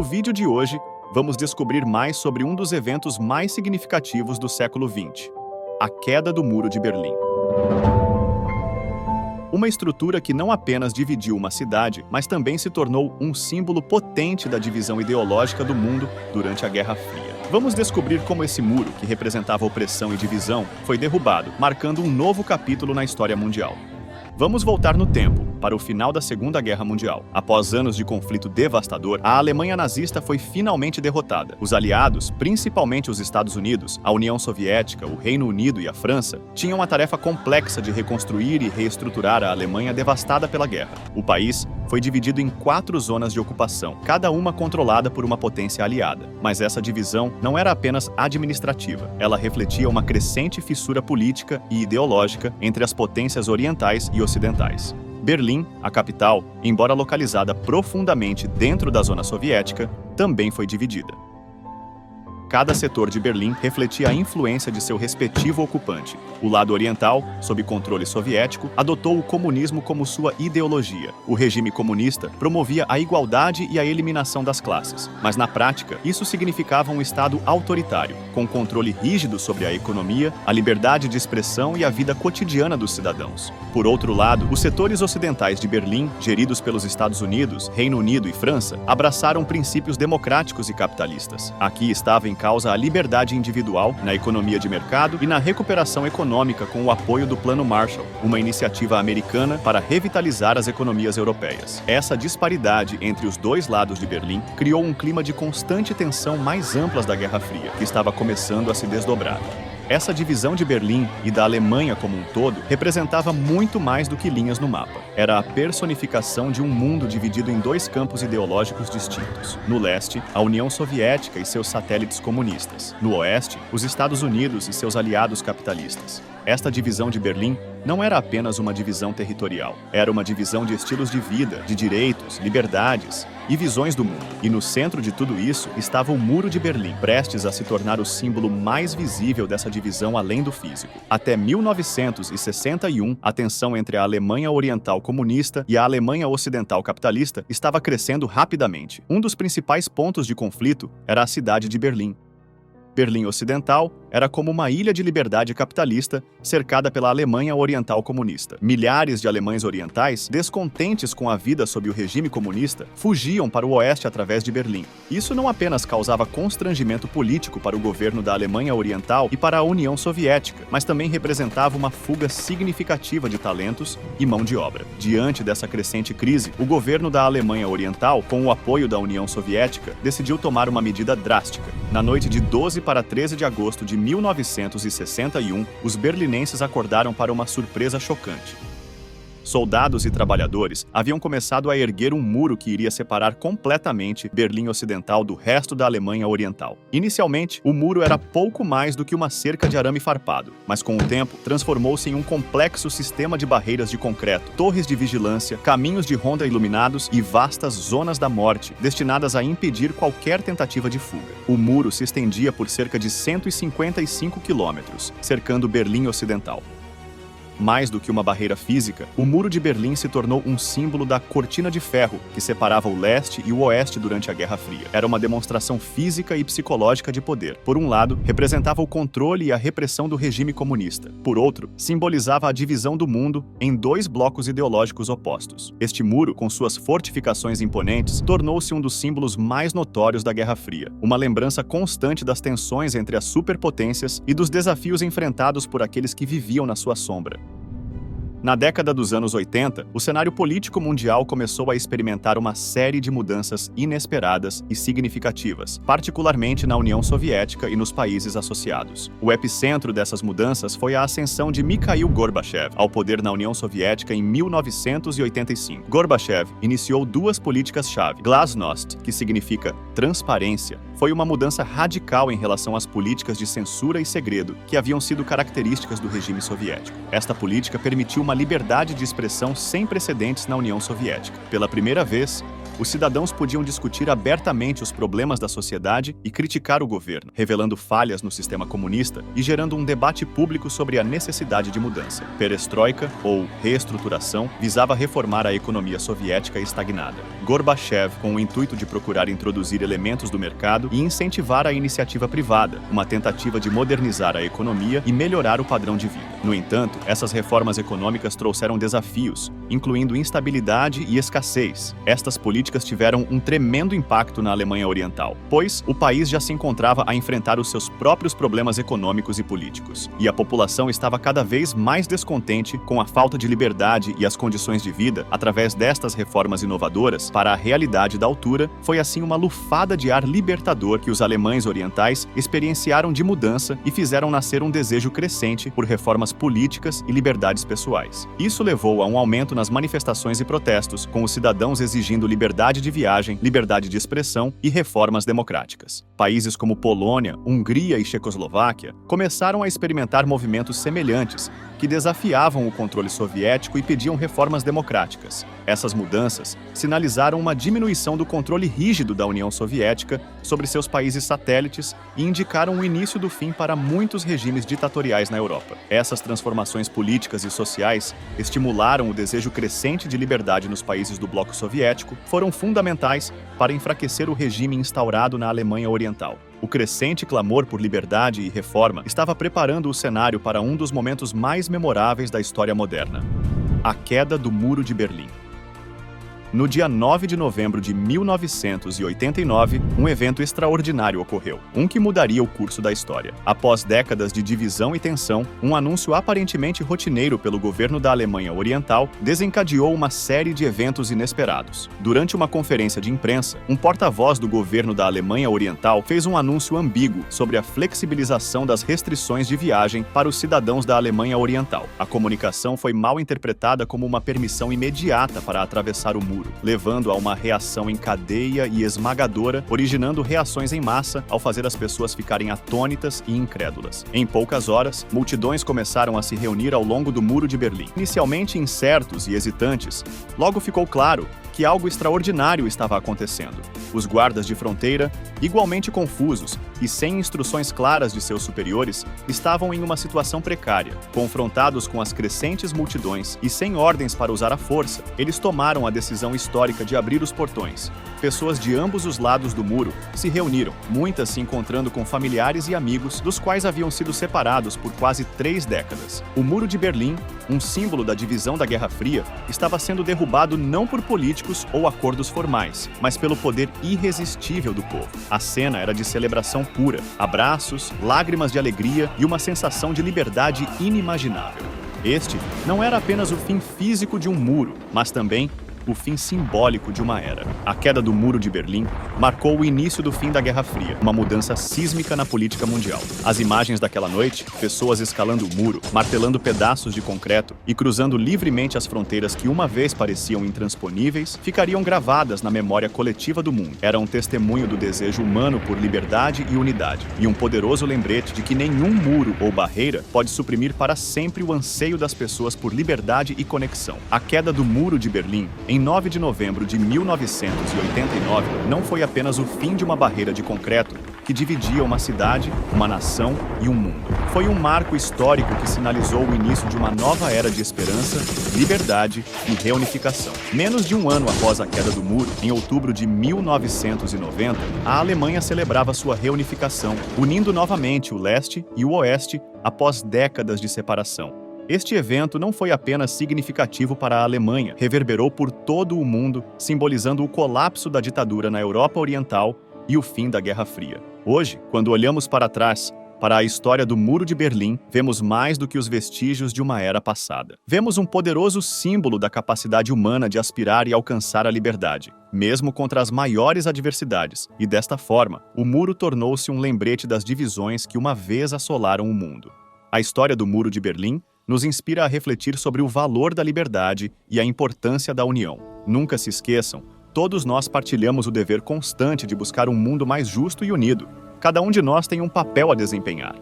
vídeo de hoje, vamos descobrir mais sobre um dos eventos mais significativos do século XX, a queda do Muro de Berlim. Uma estrutura que não apenas dividiu uma cidade, mas também se tornou um símbolo potente da divisão ideológica do mundo durante a Guerra Fria. Vamos descobrir como esse muro, que representava opressão e divisão, foi derrubado, marcando um novo capítulo na história mundial. Vamos voltar no tempo, para o final da Segunda Guerra Mundial. Após anos de conflito devastador, a Alemanha nazista foi finalmente derrotada. Os aliados, principalmente os Estados Unidos, a União Soviética, o Reino Unido e a França, tinham a tarefa complexa de reconstruir e reestruturar a Alemanha devastada pela guerra. O país foi dividido em 4 zonas de ocupação, cada uma controlada por uma potência aliada. Mas essa divisão não era apenas administrativa. Ela refletia uma crescente fissura política e ideológica entre as potências orientais e ocidentais. Berlim, a capital, embora localizada profundamente dentro da zona soviética, também foi dividida. Cada setor de Berlim refletia a influência de seu respectivo ocupante. O lado oriental, sob controle soviético, adotou o comunismo como sua ideologia. O regime comunista promovia a igualdade e a eliminação das classes, mas na prática, isso significava um Estado autoritário, com controle rígido sobre a economia, a liberdade de expressão e a vida cotidiana dos cidadãos. Por outro lado, os setores ocidentais de Berlim, geridos pelos Estados Unidos, Reino Unido e França, abraçaram princípios democráticos e capitalistas. Aqui estava em causa a liberdade individual, na economia de mercado e na recuperação econômica com o apoio do Plano Marshall, uma iniciativa americana para revitalizar as economias europeias. Essa disparidade entre os dois lados de Berlim criou um clima de constante tensão mais amplas da Guerra Fria, que estava começando a se desdobrar. Essa divisão de Berlim e da Alemanha como um todo representava muito mais do que linhas no mapa. Era a personificação de um mundo dividido em 2 campos ideológicos distintos. No leste, a União Soviética e seus satélites comunistas. No oeste, os Estados Unidos e seus aliados capitalistas. Esta divisão de Berlim não era apenas uma divisão territorial. Era uma divisão de estilos de vida, de direitos, liberdades e visões do mundo. E no centro de tudo isso estava o Muro de Berlim, prestes a se tornar o símbolo mais visível dessa divisão além do físico. Até 1961, a tensão entre a Alemanha Oriental comunista e a Alemanha Ocidental capitalista estava crescendo rapidamente. Um dos principais pontos de conflito era a cidade de Berlim. Berlim Ocidental era como uma ilha de liberdade capitalista cercada pela Alemanha Oriental comunista. Milhares de alemães orientais, descontentes com a vida sob o regime comunista, fugiam para o oeste através de Berlim. Isso não apenas causava constrangimento político para o governo da Alemanha Oriental e para a União Soviética, mas também representava uma fuga significativa de talentos e mão de obra. Diante dessa crescente crise, o governo da Alemanha Oriental, com o apoio da União Soviética, decidiu tomar uma medida drástica. Na noite de 12 para 13 de agosto de 1961, os berlinenses acordaram para uma surpresa chocante. Soldados e trabalhadores haviam começado a erguer um muro que iria separar completamente Berlim Ocidental do resto da Alemanha Oriental. Inicialmente, o muro era pouco mais do que uma cerca de arame farpado, mas com o tempo transformou-se em um complexo sistema de barreiras de concreto, torres de vigilância, caminhos de ronda iluminados e vastas zonas da morte, destinadas a impedir qualquer tentativa de fuga. O muro se estendia por cerca de 155 quilômetros, cercando Berlim Ocidental. Mais do que uma barreira física, o Muro de Berlim se tornou um símbolo da cortina de ferro que separava o leste e o oeste durante a Guerra Fria. Era uma demonstração física e psicológica de poder. Por um lado, representava o controle e a repressão do regime comunista. Por outro, simbolizava a divisão do mundo em 2 blocos ideológicos opostos. Este muro, com suas fortificações imponentes, tornou-se um dos símbolos mais notórios da Guerra Fria. Uma lembrança constante das tensões entre as superpotências e dos desafios enfrentados por aqueles que viviam na sua sombra. Na década dos anos 80, o cenário político mundial começou a experimentar uma série de mudanças inesperadas e significativas, particularmente na União Soviética e nos países associados. O epicentro dessas mudanças foi a ascensão de Mikhail Gorbachev ao poder na União Soviética em 1985. Gorbachev iniciou 2 políticas-chave. Glasnost, que significa transparência, foi uma mudança radical em relação às políticas de censura e segredo que haviam sido características do regime soviético. Esta política permitiu uma liberdade de expressão sem precedentes na União Soviética. Pela primeira vez, os cidadãos podiam discutir abertamente os problemas da sociedade e criticar o governo, revelando falhas no sistema comunista e gerando um debate público sobre a necessidade de mudança. Perestroika, ou reestruturação, visava reformar a economia soviética estagnada. Gorbachev, com o intuito de procurar introduzir elementos do mercado e incentivar a iniciativa privada, uma tentativa de modernizar a economia e melhorar o padrão de vida. No entanto, essas reformas econômicas trouxeram desafios, incluindo instabilidade e escassez. Estas políticas tiveram um tremendo impacto na Alemanha Oriental, pois o país já se encontrava a enfrentar os seus próprios problemas econômicos e políticos, e a população estava cada vez mais descontente com a falta de liberdade e as condições de vida. Através destas reformas inovadoras para a realidade da altura, foi assim uma lufada de ar libertador que os alemães orientais experienciaram de mudança e fizeram nascer um desejo crescente por reformas políticas e liberdades pessoais. Isso levou a um aumento nas manifestações e protestos, com os cidadãos exigindo liberdade de viagem, liberdade de expressão e reformas democráticas. Países como Polônia, Hungria e Checoslováquia começaram a experimentar movimentos semelhantes, que desafiavam o controle soviético e pediam reformas democráticas. Essas mudanças sinalizaram uma diminuição do controle rígido da União Soviética sobre seus países satélites e indicaram o início do fim para muitos regimes ditatoriais na Europa. Essas transformações políticas e sociais estimularam o desejo crescente de liberdade nos países do bloco soviético, foram fundamentais para enfraquecer o regime instaurado na Alemanha Oriental. O crescente clamor por liberdade e reforma estava preparando o cenário para um dos momentos mais memoráveis da história moderna: a queda do Muro de Berlim. No dia 9 de novembro de 1989, um evento extraordinário ocorreu, um que mudaria o curso da história. Após décadas de divisão e tensão, um anúncio aparentemente rotineiro pelo governo da Alemanha Oriental desencadeou uma série de eventos inesperados. Durante uma conferência de imprensa, um porta-voz do governo da Alemanha Oriental fez um anúncio ambíguo sobre a flexibilização das restrições de viagem para os cidadãos da Alemanha Oriental. A comunicação foi mal interpretada como uma permissão imediata para atravessar o muro, levando a uma reação em cadeia e esmagadora, originando reações em massa ao fazer as pessoas ficarem atônitas e incrédulas. Em poucas horas, multidões começaram a se reunir ao longo do Muro de Berlim. Inicialmente incertos e hesitantes, logo ficou claro que algo extraordinário estava acontecendo. Os guardas de fronteira, igualmente confusos e sem instruções claras de seus superiores, estavam em uma situação precária. Confrontados com as crescentes multidões e sem ordens para usar a força, eles tomaram a decisão histórica de abrir os portões. Pessoas de ambos os lados do muro se reuniram, muitas se encontrando com familiares e amigos dos quais haviam sido separados por quase 3 décadas. O Muro de Berlim, um símbolo da divisão da Guerra Fria, estava sendo derrubado não por políticos ou acordos formais, mas pelo poder irresistível do povo. A cena era de celebração pura, abraços, lágrimas de alegria e uma sensação de liberdade inimaginável. Este não era apenas o fim físico de um muro, mas também o fim simbólico de uma era. A queda do Muro de Berlim marcou o início do fim da Guerra Fria, uma mudança sísmica na política mundial. As imagens daquela noite, pessoas escalando o muro, martelando pedaços de concreto e cruzando livremente as fronteiras que uma vez pareciam intransponíveis, ficariam gravadas na memória coletiva do mundo. Era um testemunho do desejo humano por liberdade e unidade, e um poderoso lembrete de que nenhum muro ou barreira pode suprimir para sempre o anseio das pessoas por liberdade e conexão. A queda do Muro de Berlim, em 9 de novembro de 1989, não foi apenas o fim de uma barreira de concreto que dividia uma cidade, uma nação e um mundo. Foi um marco histórico que sinalizou o início de uma nova era de esperança, liberdade e reunificação. Menos de um ano após a queda do muro, em outubro de 1990, a Alemanha celebrava sua reunificação, unindo novamente o leste e o oeste após décadas de separação. Este evento não foi apenas significativo para a Alemanha, reverberou por todo o mundo, simbolizando o colapso da ditadura na Europa Oriental e o fim da Guerra Fria. Hoje, quando olhamos para trás, para a história do Muro de Berlim, vemos mais do que os vestígios de uma era passada. Vemos um poderoso símbolo da capacidade humana de aspirar e alcançar a liberdade, mesmo contra as maiores adversidades, e desta forma, o muro tornou-se um lembrete das divisões que uma vez assolaram o mundo. A história do Muro de Berlim nos inspira a refletir sobre o valor da liberdade e a importância da união. Nunca se esqueçam, todos nós partilhamos o dever constante de buscar um mundo mais justo e unido. Cada um de nós tem um papel a desempenhar.